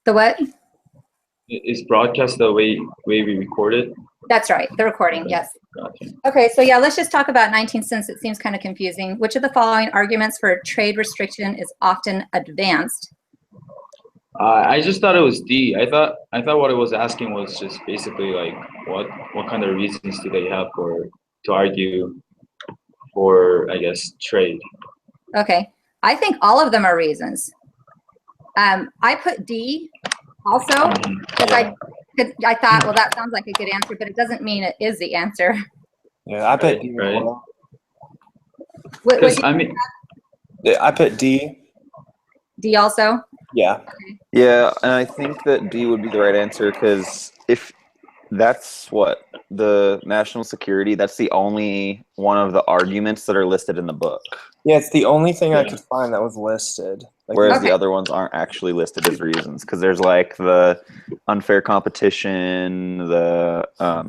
The what? Is broadcast the way we record it? That's right, the recording, yes. Gotcha. Okay, so yeah, let's just talk about 19 since it seems kind of confusing. Which of the following arguments for trade restriction is often advanced? I just thought it was D. I thought what it was asking was just basically like what kind of reasons do they have to argue for, I guess, trade. Okay, I think all of them are reasons. I put D also because I thought, well, that sounds like a good answer, but it doesn't mean it is the answer. Yeah, I put D. Right. What I mean, I put D. D also? Yeah. Yeah, and I think that D would be the right answer because if that's what the national security, that's the only one of the arguments that are listed in the book. Yeah, it's the only thing I could find that was listed. Like, Whereas Okay. the other ones aren't actually listed as reasons because there's like the unfair competition, the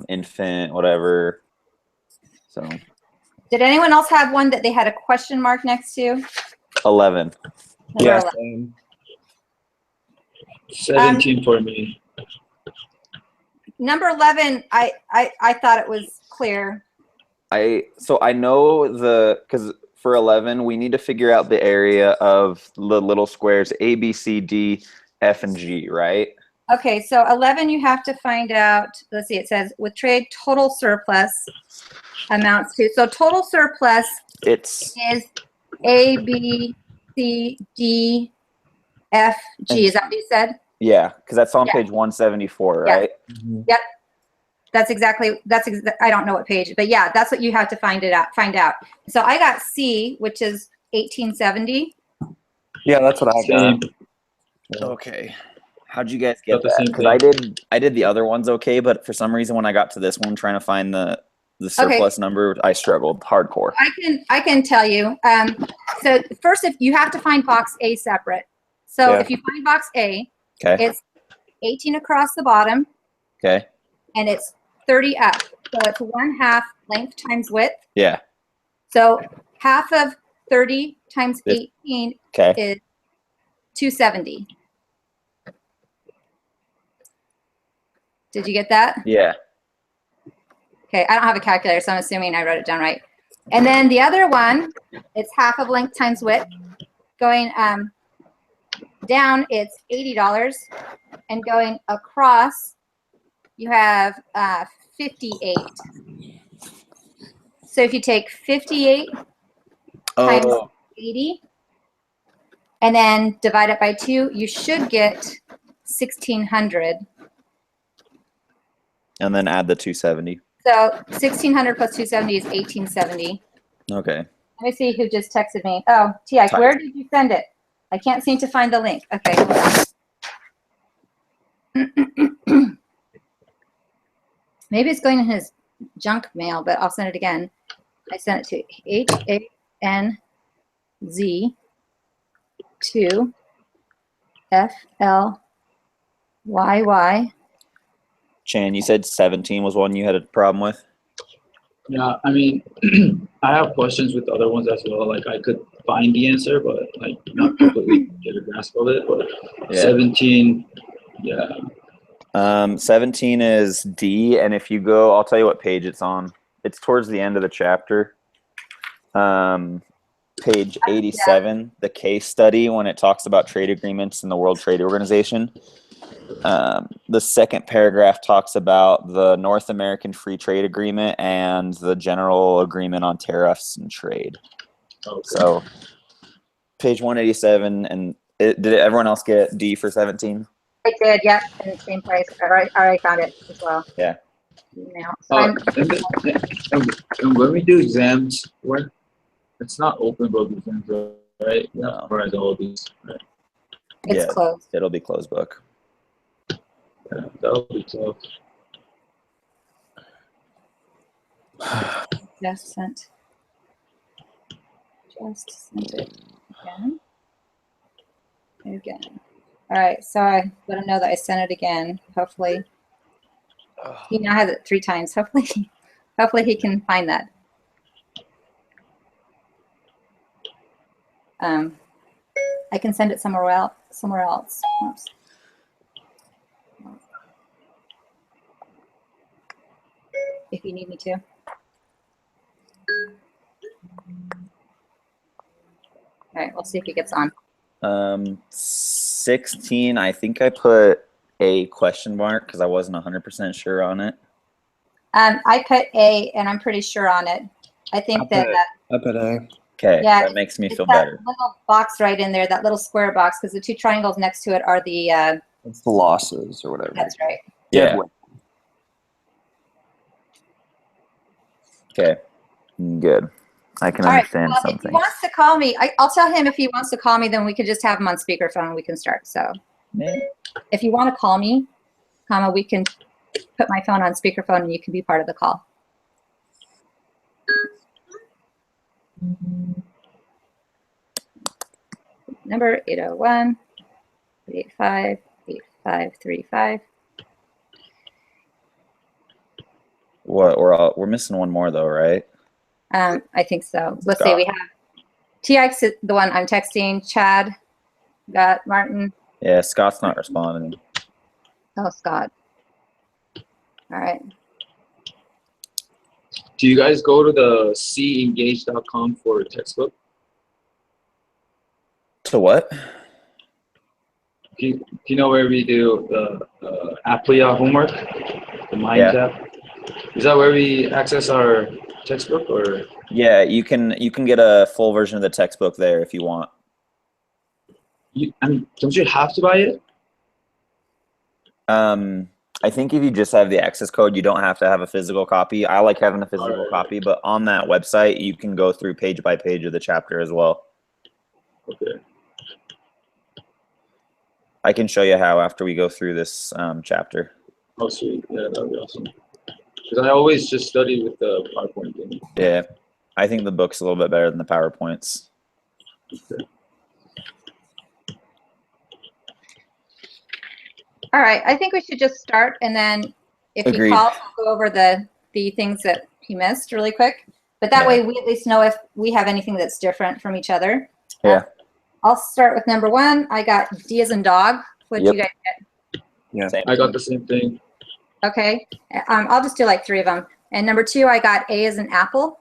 infant, whatever. So Did anyone else have one that they had a question mark next to? 11. Number yeah, 11. 17 for me. Number 11, I thought it was clear. So I know because for 11 we need to figure out the area of the little squares A, B, C, D, F, and G, right? Okay, so 11 you have to find out, let's see, it says with trade total surplus amounts to, so total surplus It's is A, B, C, D, F, G. Is that what you said? yeah, because that's on Yeah. page 174, Yeah. right? Yep. I don't know what page, but yeah, that's what you have to find out. So I got C, which is 1870. yeah, that's what I Same. got. Okay. How'd you guys get Got the that? same Because I did the other ones okay, but for some reason when I got to this one trying to find the surplus number, I struggled hardcore. I can tell you. So first, if you have to find box A separate. So Yeah. if you find box A, Okay. it's 18 across the bottom, Okay. and it's 30 up. So it's 1/2 length times width. Yeah. So half of 30 times This- 18 Okay. is 270. Did you get that? Yeah. Okay, I don't have a calculator, so I'm assuming I wrote it down right. And then the other one, it's half of length times width. Going down, it's $80. And going across, you have 58. So if you take 58 times Oh. 80, and then divide it by 2, you should get 1,600. And then add the 270. So 1,600 plus 270 is 1,870. Okay. Let me see who just texted me. Oh, T.I., Ty. where did you send it? I can't seem to find the link. Okay, hold on. Maybe it's going in his junk mail, but I'll send it again. I sent it to HANZ 2 FLYY. Chan, you said 17 was one you had a problem with? Yeah, I mean, I have questions with the other ones as well. Like I could find the answer, but like not completely get a grasp of it. But Yeah. 17, yeah. 17 is D, and if you go, I'll tell you what page it's on. It's towards the end of the chapter. Page 87, the case study, when it talks about trade agreements in the World Trade Organization. The second paragraph talks about the North American Free Trade Agreement and the General Agreement on Tariffs and Trade. Okay. So, page 187, and did everyone else get D for 17? I did, yep, in the same place. I already found it as well. Yeah. Email. So And when we do exams, it's not open book exams, right? No. Not for all these, right? it's Yeah, closed. it'll be closed book. Yeah, that'll be tough. Just sent it again. All right, so I let him know that I sent it again. Hopefully, he now has it 3 times. Hopefully he can find that. I can send it somewhere else. Oops. if you need me to. All right, we'll see if he gets on. 16, I think I put a question mark because I wasn't 100% sure on it. I put A, and I'm pretty sure on it. I think that I put A. Okay, Yeah, that makes me it's feel that better. little box right in there, that little square box, because the two triangles next to it are the. It's the losses or whatever. That's right. Yeah. Deadwood. Okay, good. I can All right. understand Well, some if he things. wants to call me, I'll tell him if he wants to call me, then we could just have him on speakerphone and we can start. So Yeah. if you want to call me, we can put my phone on speakerphone and you can be part of the call. Number 801-885-8535. What we're missing one more though, right? I think so. Let's see. We have TX, the one I'm texting. Chad, got Martin. Yeah, Scott's not responding. Oh, Scott. All right. Do you guys go to the cengage.com for a textbook? To what? Do you know where we do the Aplia homework, the Mind app? Is that where we access our textbook, or? Yeah, you can get a full version of the textbook there if you want. Don't you have to buy it? I think if you just have the access code, you don't have to have a physical copy. I like having a physical copy, but on that website, you can go through page by page of the chapter as well. Okay. I can show you how after we go through this chapter. Oh, sweet. Yeah, that would be awesome. Because I always just study with the PowerPoint thing. Yeah, I think the book's a little bit better than the PowerPoints. Okay. All right. I think we should just start, and then if Agreed. he calls, we'll go over the things that he missed really quick. But that way, we at least know if we have anything that's different from each other. Yeah. I'll start with number 1. I got D as in dog. What did you guys get? Yeah. Same I got thing. the same thing. Okay. I'll just do like 3 of them. And number 2, I got A as in apple.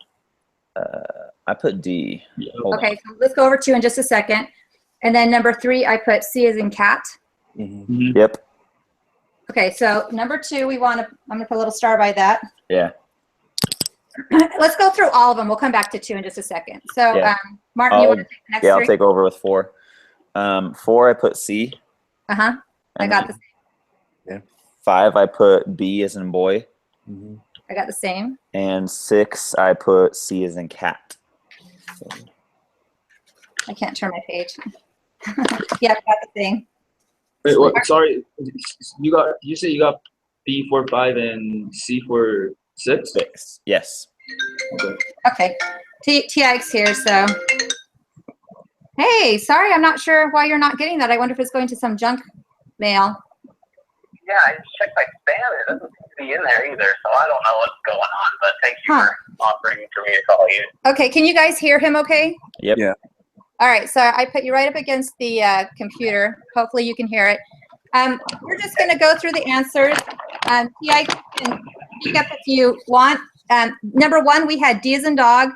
I put D. Yeah. Hold Okay, on. so let's go over 2 in just a second. And then number 3, I put C as in cat. Mm-hmm. Yep. Okay, so number 2, I'm going to put a little star by that. Yeah. Let's go through all of them. We'll come back to 2 in just a second. So, Yeah. Martin, you want to take the next 3? Yeah, I'll take over with 4. 4, I put C. Uh-huh. I got the same. 5, I put B as in boy. Mm-hmm. I got the same. And 6, I put C as in cat. I can't turn my page. Yeah, I got the same. Wait, what? Sorry. You say you got B for 5 and C for 6? 6. Yes. Okay. Okay. TX here, so. Hey, sorry, I'm not sure why you're not getting that. I wonder if it's going to some junk mail. Yeah, I just checked my spam. It doesn't seem to be in there either, so I don't know what's going on. But thank you for offering for me to call you. Okay, can you guys hear him okay? Yep. Yeah. All right, so I put you right up against the computer. Hopefully you can hear it. We're just going to go through the answers. TX can speak up if you want. Number 1, we had D as in dog.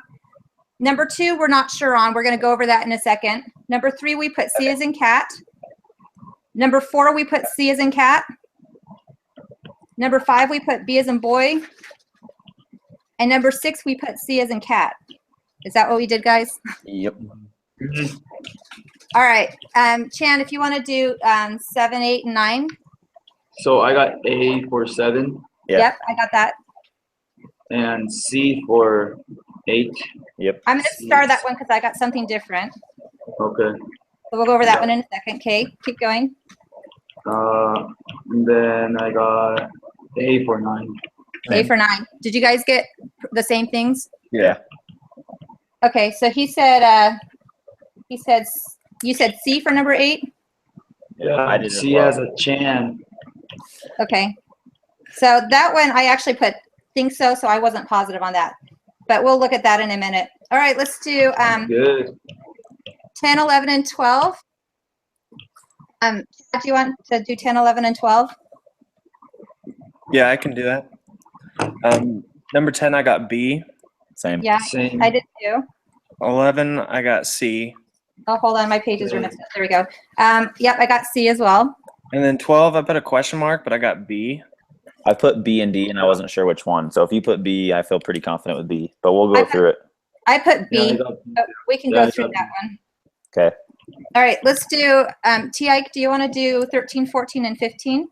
Number 2, we're not sure on. We're going to go over that in a second. Number 3, we put C as in cat. Number 4, we put C as in cat. Number 5, we put B as in boy. And number 6, we put C as in cat. Is that what we did, guys? Yep. Mhm. All right. Chan, if you want to do 7, 8, and 9. So I got A for 7 Yeah. Yep, I got that. and C for 8. Yep. I'm going to star that one because I got something different. Okay. So we'll go over that one in a second. Okay, keep going. And then I got A for 9. A for 9. Did you guys get the same things? Yeah. Okay, so you said C for number 8? Yeah, I did as C well. as a Chan. Okay. So that one I actually put think so I wasn't positive on that. But we'll look at that in a minute. All right, let's do Good. 10, 11, and 12. Do you want to do 10, 11, and 12? Yeah, I can do that. Number 10, I got B. Same. Yeah, Same. I did too. 11, I got C. Oh, hold on, my pages are mixed up. There we go. Yep, I got C as well. And then 12, I put a question mark, but I got B. I put B and D, and I wasn't sure which one. So if you put B, I feel pretty confident with B. But we'll go through it. I put Yeah, I B. got B. Oh, we can Yeah, go I through got that one. Okay. All right, let's do, T.I., do you want to do 13, 14, and 15?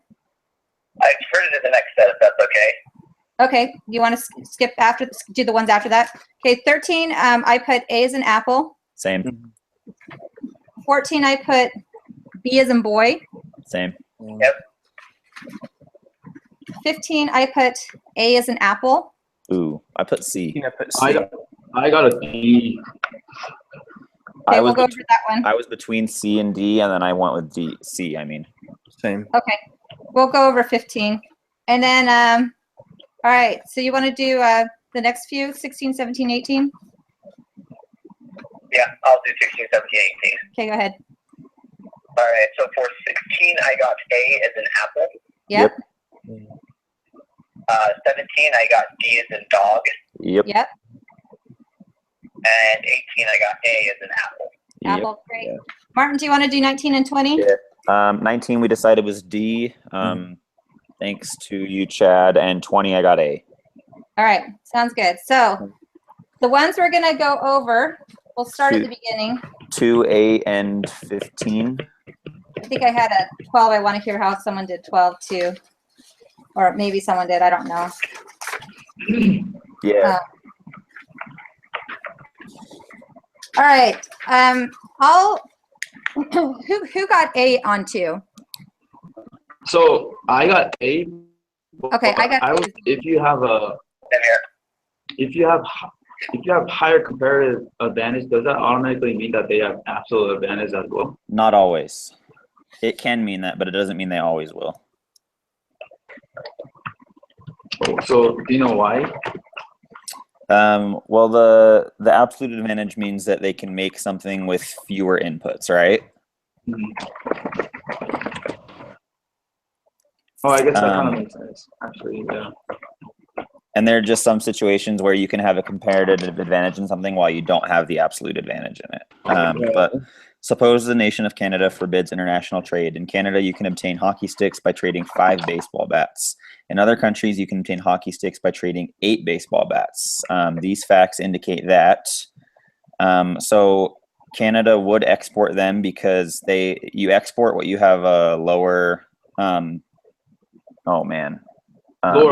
I prefer to do the next set if that's okay. Okay, you want to skip after, do the ones after that? Okay, 13, I put A as in apple. Same. 14, I put B as in boy. Same. Yep. 15, I put A as in apple. Ooh, I put C. I put I C. got a D. Okay, I we'll was go over that one. I was between C and D, and then I went with D. C. I mean. Same. Okay, we'll go over 15. And then, all right, so you want to do the next few, 16, 17, 18? Yeah, I'll do 16, 17, 18. Okay, go ahead. All right, so for 16, I got A as in apple. Yep, 17, I got D as in dog. Yep. yep, And 18, I got A as in apple. Yep. apple, great. Yeah. Martin, do you want to do 19 and 20? Yeah. 19 we decided was D. Thanks to you, Chad. And 20 I got A. All right, sounds good. So the ones we're going to go over, we'll start at the beginning. 2, 8, and 15. I think I had a 12. I want to hear how someone did 12 too. Or maybe someone did, I don't know. Yeah. All right. Who got A on 2? So I got A. Okay, I got would, if you have Same here. if you have higher comparative advantage, does that automatically mean that they have absolute advantage as well? Not always. It can mean that, but it doesn't mean they always will. So do you know why? Well, the absolute advantage means that they can make something with fewer inputs, right? Oh, I guess that kind of makes sense, actually. Yeah. And there are just some situations where you can have a comparative advantage in something while you don't have the absolute advantage in it. But suppose the nation of Canada forbids international trade. In Canada, you can obtain hockey sticks by trading 5 baseball bats. In other countries, you can obtain hockey sticks by trading 8 baseball bats. These facts indicate that. So Canada would export them because you export what you have a lower. Lower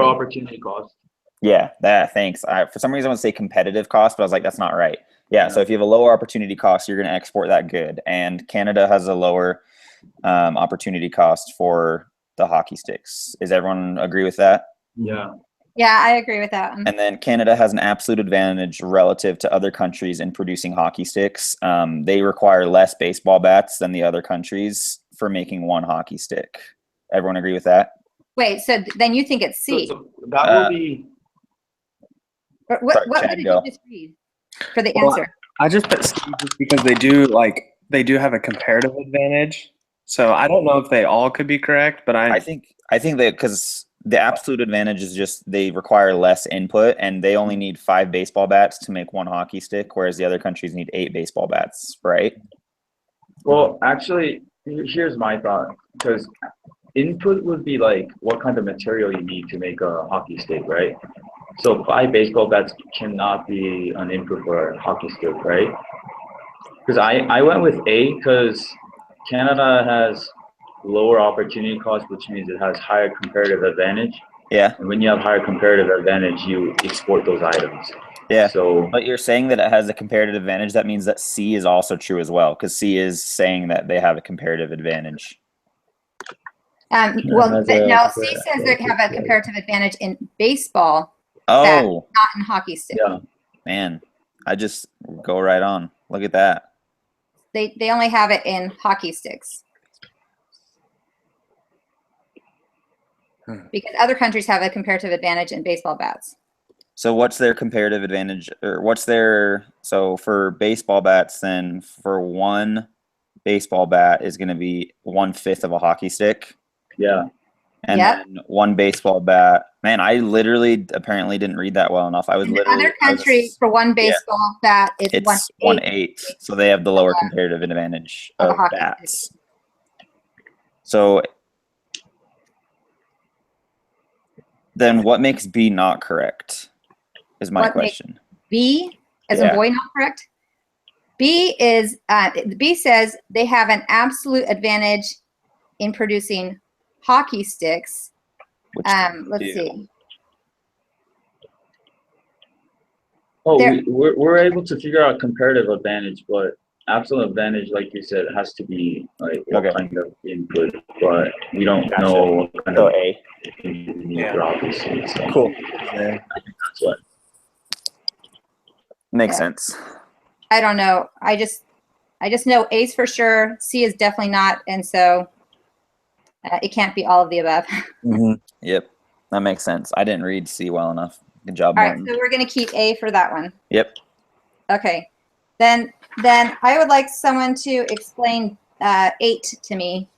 opportunity cost. Yeah, thanks. For some reason, I want to say competitive cost, but I was like, that's not right. Yeah, so if you have a lower opportunity cost, you're going to export that good. And Canada has a lower opportunity cost for the hockey sticks. Does everyone agree with that? Yeah. Yeah, I agree with that one. And then Canada has an absolute advantage relative to other countries in producing hockey sticks. They require less baseball bats than the other countries for making one hockey stick. Everyone agree with that? Wait, so then you think it's C? So that will be. Or what Sorry, what Chad, did go. you just read for the Well, answer? I just put C just because they do have a comparative advantage. So I don't know if they all could be correct, but I think that because the absolute advantage is just they require less input and they only need 5 baseball bats to make one hockey stick, whereas the other countries need 8 baseball bats, right? Well, actually, here's my thought. Because input would be like what kind of material you need to make a hockey stick, right? So 5 baseball bats cannot be an input for a hockey stick, right? Because I went with A because Canada has lower opportunity cost, which means it has higher comparative advantage. Yeah. And when you have higher comparative advantage, you export those items. Yeah. So, but you're saying that it has a comparative advantage. That means that C is also true as well, because C is saying that they have a comparative advantage. Well, no, C says they have a comparative advantage in baseball. Oh, not in hockey stick. Yeah. Man, I just go right on. Look at that. They only have it in hockey sticks. Because other countries have a comparative advantage in baseball bats. So what's their comparative advantage, or so for baseball bats, then for one baseball bat is going to be 1/5 of a hockey stick? Yeah. And Yep. then 1 baseball bat. Man, I literally apparently didn't read that well enough. I was In the literally other country, for one baseball bat, it's it's 1/8 1/8, so they have the lower comparative advantage of a of hockey stick. bats. So then what makes B not correct is my What makes question. B, as in Yeah. boy, not correct. B says they have an absolute advantage in producing hockey sticks. Which Let's do. see. Oh, There- we're able to figure out comparative advantage, but absolute advantage, like you said, has to be like what Okay. kind of input, but we don't Gotcha. know what kind So of A. input we need Yeah. for obviously. So Cool. that's what. Makes Yeah. sense. I don't know. I just know A's for sure. C is definitely not, and so it can't be all of the above. Yep. That makes sense. I didn't read C well enough. Good job, All right, Martin. so we're going to keep A for that one. Yep. Okay. Then I would like someone to explain 8 to me.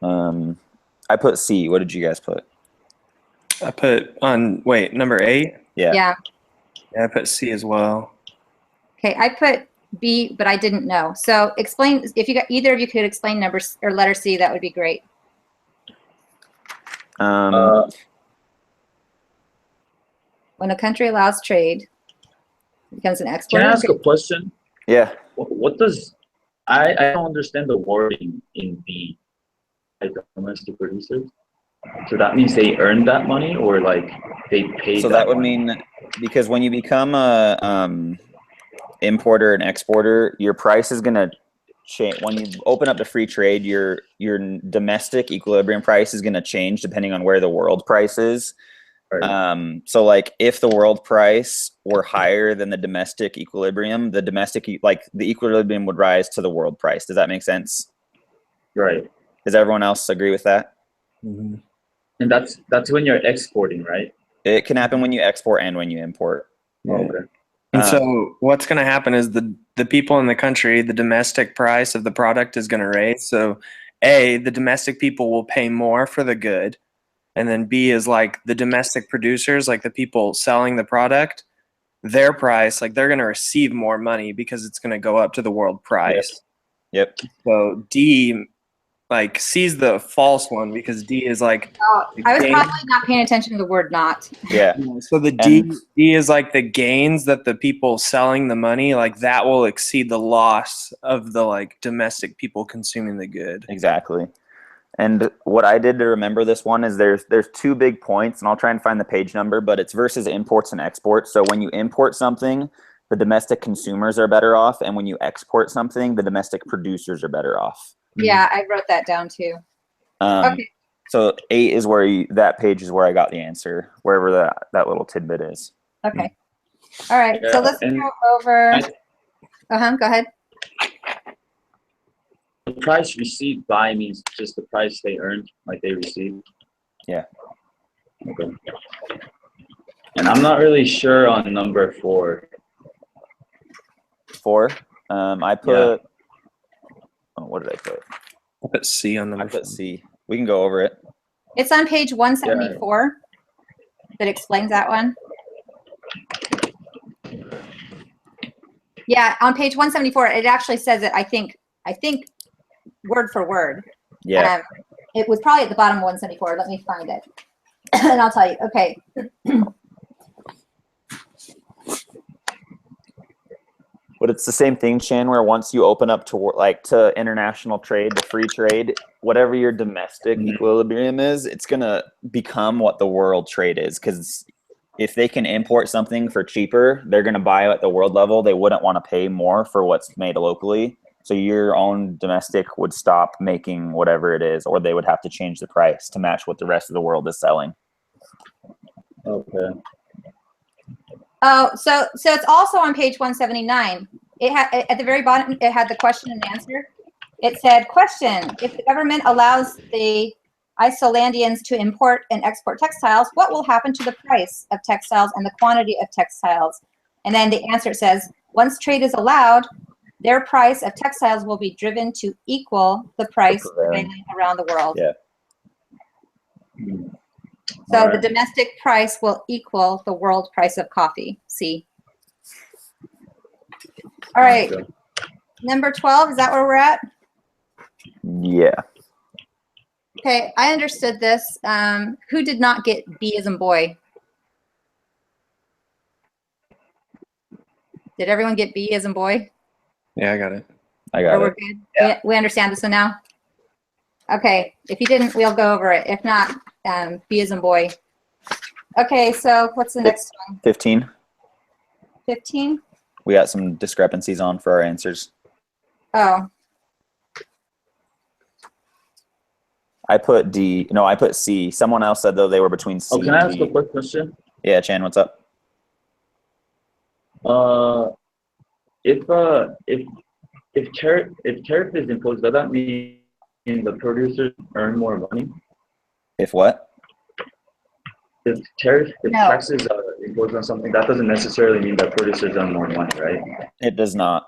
I put C. What did you guys put? I put on, wait, number 8? Yeah. Yeah. Yeah, I put C as well. Okay, I put B, but I didn't know. So explain, if you got either of you could explain numbers or letter C, that would be great. When a country allows trade, it becomes an Can exporter. I ask a question? Yeah. What does I don't understand the wording in B, like domestic producers. So that means they earn that money, or like they pay. So that would mean, because when you become a importer and exporter, your price is gonna change. When you open up to free trade, your domestic equilibrium price is gonna change depending on where the world price is. Right. So like if the world price were higher than the domestic equilibrium, the equilibrium would rise to the world price. Does that make sense? Right. Does everyone else agree with that? Mm-hmm. And that's when you're exporting, right? It can happen when you export and when you import. Oh, okay. And so what's going to happen is the people in the country, the domestic price of the product is going to raise. So A, the domestic people will pay more for the good. And then B is like the domestic producers, like the people selling the product, their price, like they're going to receive more money because it's going to go up to the world price. Yep. So D, like C's the false one because D is like, I was probably not paying attention to the word not. Yeah. so the D is like the gains that the people selling the money, like that will exceed the loss of the like domestic people consuming the good. Exactly. And what I did to remember this one is there's 2 big points, and I'll try and find the page number, but it's versus imports and exports. So when you import something, the domestic consumers are better off, and when you export something, the domestic producers are better off. Yeah, I wrote that down too. Okay. So 8 is where that page is where I got the answer, wherever that little tidbit is. Okay. All right. So Yeah, let's and go over. Go ahead. The price received by means just the price they earned, like they received. Yeah. Okay. And I'm not really sure on number 4. 4. I put. Oh, what did I put? I put C on I number 4. put C. We can go over it. It's on page 174 that explains that one. Yeah, on page 174, it actually says it, I think word for word. Yeah. It was probably at the bottom of 174. Let me find it. And I'll tell you. Okay. But it's the same thing, Shan, where once you open up to international trade, to free trade, whatever your domestic equilibrium is, it's going to become what the world trade is. Because if they can import something for cheaper, they're going to buy it at the world level. They wouldn't want to pay more for what's made locally. So your own domestic would stop making whatever it is, or they would have to change the price to match what the rest of the world is selling. Okay. Oh, so it's also on page 179. It had at the very bottom. It had the question and answer. It said, "Question: If the government allows the Icelandians to import and export textiles, what will happen to the price of textiles and the quantity of textiles?" And then the answer says, "Once trade is allowed, their price of textiles will be driven to equal the price prevailing around the world." Yeah. So Alright. the domestic price will equal the world price of coffee. C. All right. Okay. Number 12, is that where we're at? Yeah. Okay, I understood this. Who did not get B as in boy? Did everyone get B as in boy? Yeah, I got it. I Or got we're it. good? We understand this one now? Okay, if you didn't, we'll go over it. If not, B as in boy. Okay, so what's the next one? 15. 15? We got some discrepancies on for our answers. Oh, I put D. No, I put C. Someone else said though they were between C Oh, can I and ask D. a quick question? Yeah, Chan, what's up? If tariff is imposed, does that mean the producers earn more money? If what? If No. taxes are imposed on something, that doesn't necessarily mean that producers earn more money, right? It does not.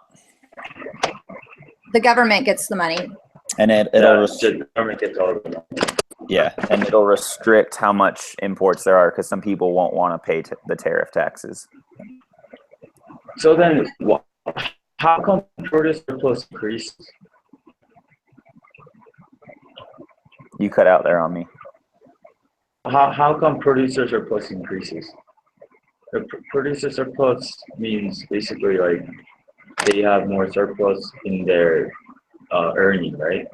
the government gets the money. And it'll The government gets all of it. yeah, and it'll restrict how much imports there are because some people won't want to pay the tariff taxes. So then, how come producer surplus increases? You cut out there on me. How come producer surplus increases? The producer surplus means basically like they have more surplus in their earning, right?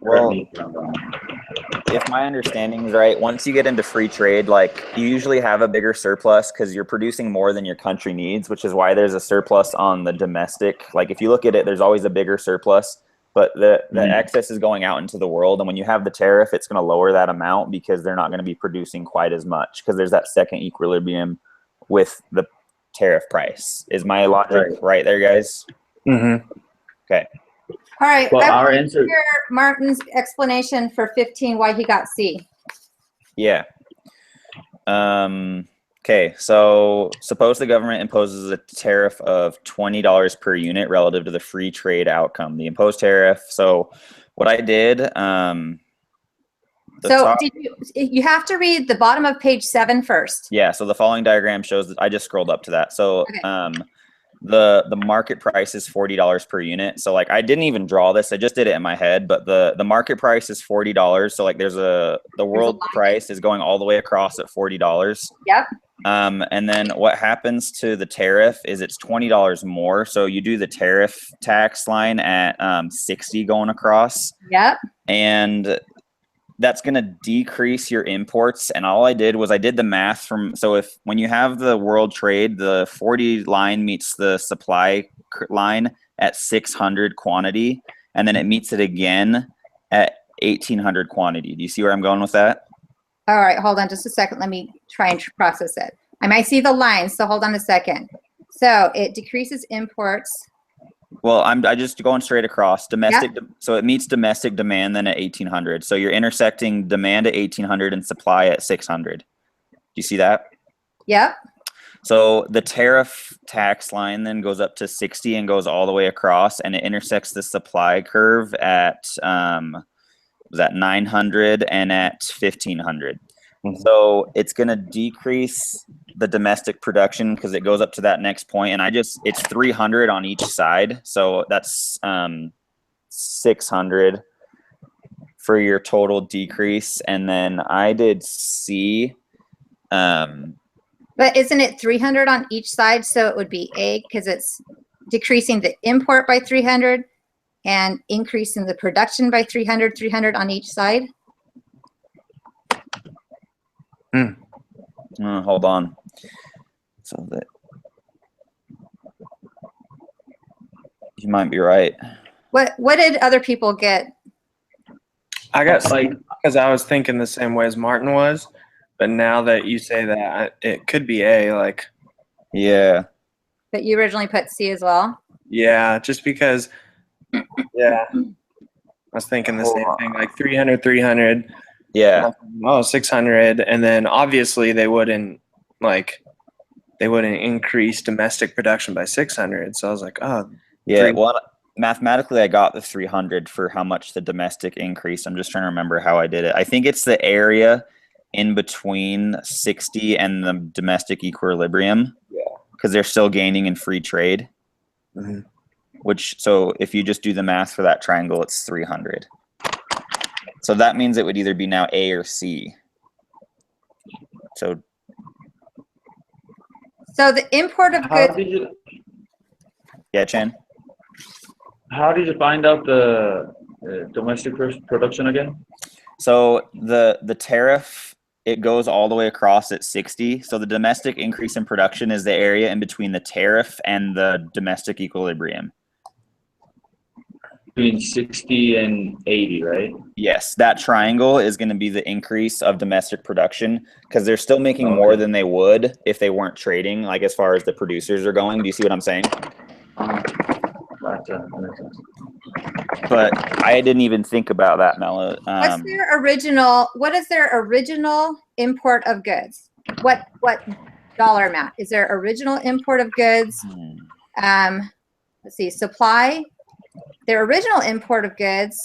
Well, Correct me if I'm wrong. if my understanding is right, once you get into free trade, like you usually have a bigger surplus because you're producing more than your country needs, which is why there's a surplus on the domestic. Like if you look at it, there's always a bigger surplus, but the excess is going out into the world. And when you have the tariff, it's going to lower that amount because they're not going to be producing quite as much because there's that second equilibrium with the tariff price. Is my logic right there, guys? Mm-hmm. Okay. All right, Well, I our want to answer. hear Martin's explanation for 15, why he got C. Yeah. Okay, so suppose the government imposes a tariff of $20 per unit relative to the free trade outcome, the imposed tariff. So what I did, So you have to read the bottom of page 7 first. yeah, so the following diagram shows that I just scrolled up to that. So the market price is $40 per unit. So like I didn't even draw this, I just did it in my head, but the market price is $40. So like the world price is going all the way across at $40. Yep. And then what happens to the tariff is it's $20 more. So you do the tariff tax line at 60 going across. Yep. And that's going to decrease your imports. And all I did was I did the math when you have the world trade, the 40 line meets the supply line at 600 quantity, and then it meets it again at 1800 quantity. Do you see where I'm going with that? All right, hold on just a second. Let me try and process it. I might see the lines, so hold on a second. So it decreases imports. Well, I just going straight across domestic. Yep. So it meets domestic demand then at 1800. So you're intersecting demand at 1800 and supply at 600. Do you see that? Yep. So the tariff tax line then goes up to 60 and goes all the way across, and it intersects the supply curve at was at 900 and at 1500. So it's going to decrease the domestic production because it goes up to that next point. And it's 300 on each side. So that's 600 for your total decrease. And then I did C. But isn't it 300 on each side? So it would be A because it's decreasing the import by 300 and increasing the production by 300 on each side. Hold on. So that you might be right. What did other people get? I got because I was thinking the same way as Martin was, but now that you say that, it could be A. Like, yeah. But you originally put C as well. Yeah, just because. Yeah, I was thinking the same thing. Like 300. Yeah. 600, and then obviously they wouldn't increase domestic production by 600. So I was like, oh. Yeah. Well, mathematically I got the 300 for how much the domestic increased. I'm just trying to remember how I did it. I think it's the area in between 60 and the domestic equilibrium. Yeah. Because they're still gaining in free trade. Mhm. Which, so if you just do the math for that triangle, it's 300. So that means it would either be now A or C. So the import of How goods, did you yeah, Chen. how did you find out the domestic production again? So the tariff, it goes all the way across at 60. So the domestic increase in production is the area in between the tariff and the domestic equilibrium. Between 60 and 80, right? Yes, that triangle is going to be the increase of domestic production because they're still making more than they would if they weren't trading, like as far as the producers are going. Do you see what I'm saying? Gotcha. That makes sense. But I didn't even think about that, Mela. what is their original import of goods? What dollar amount? Is their original import of goods? Let's see, supply. Their original import of goods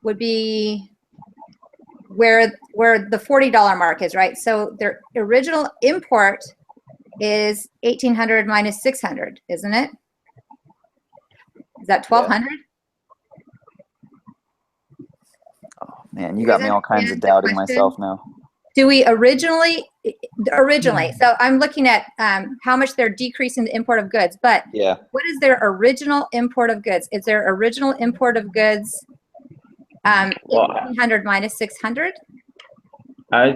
would be where the $40 mark is, right? So their original import is 1,800 minus 600, isn't it? Is that 1,200? Oh, man, you got me all kinds of doubting myself now. Do we originally, so I'm looking at how much they're decreasing the import of goods, but Yeah. what is their original import of goods? Is their original import of goods 1,800 minus 600? I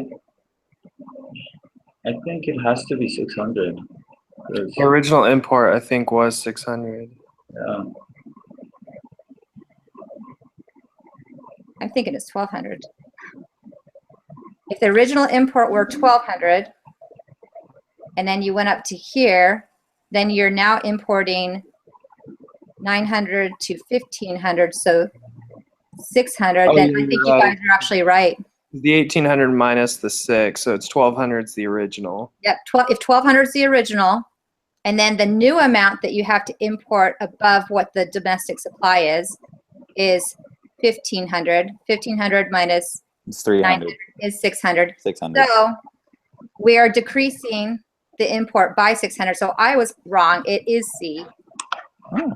think it has to be 600. The original import, I think, was 600. Yeah. I'm thinking it's 1,200. If the original import were 1,200, and then you went up to here, then you're now importing 900 to 1,500, so 600. Oh, Then you're I think right. you guys are actually right. The 1,800 minus the 6, so it's 1,200 is the original. Yep, if 1,200 is the original, and then the new amount that you have to import above what the domestic supply is 1,500. 1,500 minus It's 300. is 600. 600. So we are decreasing the import by 600. So I was wrong. It is C. Oh.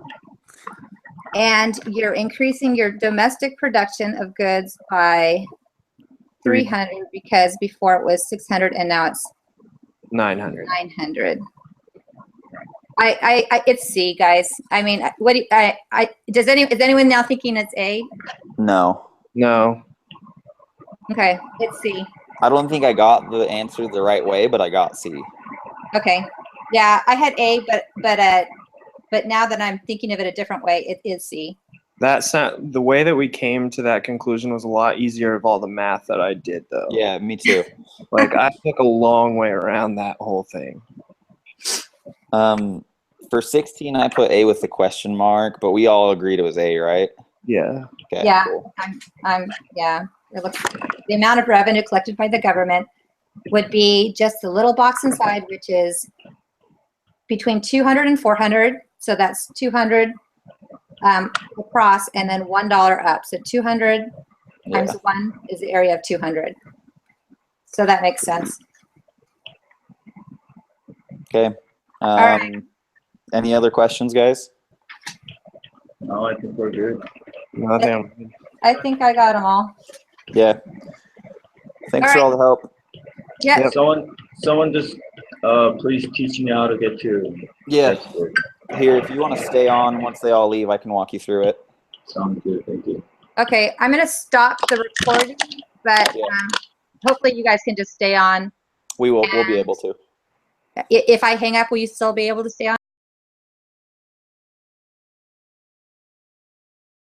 And you're increasing your domestic production of goods by 300 because before it was 600 and now it's 900. 900. It's C, guys. I mean, what do is anyone now thinking it's A? No. No. Okay, it's C. I don't think I got the answer the right way, but I got C. Okay. Yeah, I had A, but now that I'm thinking of it a different way, it is C. The way that we came to that conclusion was a lot easier of all the math that I did, though. Yeah, me too. Like, I took a long way around that whole thing. For 16, I put A with the question mark, but we all agreed it was A, right? Yeah. Okay, Yeah, cool. yeah. It looks, the amount of revenue collected by the government would be just the little box inside, which is between 200 and 400. So that's 200 across and then $1 up. So 200 times 1 is the area of 200. So that makes sense. Okay. All right. Any other questions, guys? No, I think we're good. Nothing. I think I got them all. Yeah. Thanks All for right. all the help. Yeah. Someone just please teach me how to get to Yeah. export. Here, if you want to stay on once they all leave, I can walk you through it. Sounds good. Thank you. Okay, I'm going to stop the recording, but hopefully you guys can just stay on. We'll be able to. If I hang up, will you still be able to stay on?